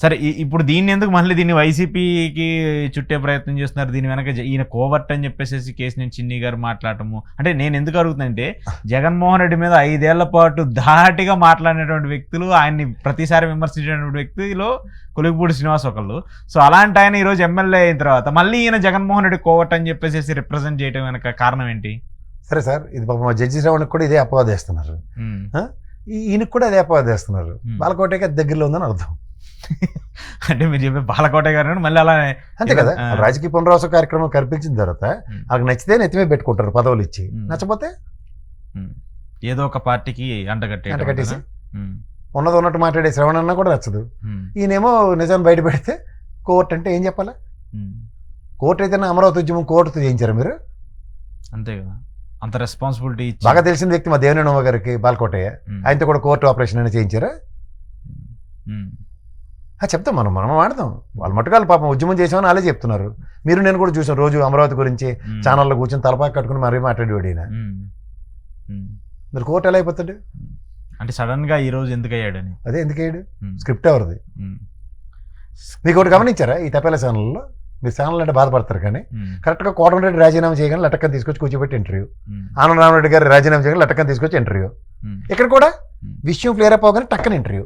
సరే ఇప్పుడు దీన్ని ఎందుకు మళ్ళీ దీన్ని వైసీపీకి చుట్టే ప్రయత్నం చేస్తున్నారు? దీని వెనక ఈయన కోవర్ట్ అని చెప్పేసి కేసు నుంచి చిన్ని గారు మాట్లాడటము అంటే నేను ఎందుకు అడుగుతుందంటే జగన్మోహన్ రెడ్డి మీద 5 ఏళ్ల పాటు ధాటిగా మాట్లాడినటువంటి వ్యక్తులు, ఆయన్ని ప్రతిసారి విమర్శించినటువంటి వ్యక్తులు కొలుగుపూడి శ్రీనివాస్ ఒకళ్ళు. సో అలాంటి ఆయన ఈరోజు ఎమ్మెల్యే అయిన తర్వాత మళ్ళీ ఈయన జగన్మోహన్ రెడ్డి కోవర్ట్ అని చెప్పేసి రిప్రజెంట్ చేయడం వెనక కారణం ఏంటి? సరే సార్, ఇది పాపం జడ్జి శ్రావణ్కి కూడా ఇదే అపవాదం వేస్తున్నారు, ఈయనకు కూడా అదే అపవాదం వేస్తున్నారు. బాలకోటకి దగ్గరలో ఉందని అర్థం. అంటే మీరు చెప్పే బాలకోట గారు మళ్ళీ అలా అంతే కదా, రాజకీయ పునరావాస కార్యక్రమం కల్పించిన తర్వాత వాళ్ళకి నచ్చితే నెత్తిమే పెట్టుకుంటారు పదవులు ఇచ్చి, నచ్చపోతే ఏదో ఒక పార్టీకి అంటగట్టేసి ఉన్నది ఉన్నట్టు మాట్లాడే శ్రవణ అన్నా కూడా నచ్చదు. ఈయనేమో నిజాన్ని బయట పెడితే కోర్టు అంటే ఏం చెప్పాలా? కోర్టు అయితే అమరావతి ఉద్యమం కోర్టుతో చేయించారు మీరు? అంతే కదా, అంత రెస్పాన్సిబిలిటీ బాగా తెలిసిన వ్యక్తి మా దేవినేనమ్మ గారికి బాలకోటయ్య, ఆయనతో కూడా కోర్టు ఆపరేషన్ అని చేయించారా? చెప్తాం మనం వాడతాం. వాళ్ళ మట్టుకాలు పాపం ఉద్యమం చేసామని వాళ్ళే చెప్తున్నారు. మీరు నేను కూడా చూసాం, రోజు అమరావతి గురించి ఛానల్లో కూర్చొని తలపాకి కట్టుకుని మరీ మాట్లాడేవాడు ఈయన. మీరు కోర్టు ఎలా అయిపోతాడు అంటే సడన్ గా ఈ రోజు ఎందుకు అయ్యాడని? అదే ఎందుకు అయ్యాడు, స్క్రిప్ట్ ఎవరిది? మీకు ఒకటి గమనించారా ఈ తపేల ఛానల్లో? మీరు ఛానల్ అంటే బాధపడతారు కానీ కరెక్ట్గా కోటమిరెడ్డి రాజీనామా చేయగానే లటక్కని తీసుకొచ్చి కూర్చోబెట్టి ఇంటర్వ్యూ, ఆనంద రామరెడ్డి గారు రాజీనామా చేయగానే లటక్కని తీసుకొచ్చి ఇంటర్వ్యూ, ఇక్కడ కూడా విషయం క్లియర్ అయిపోగానే టక్కన ఇంటర్వ్యూ.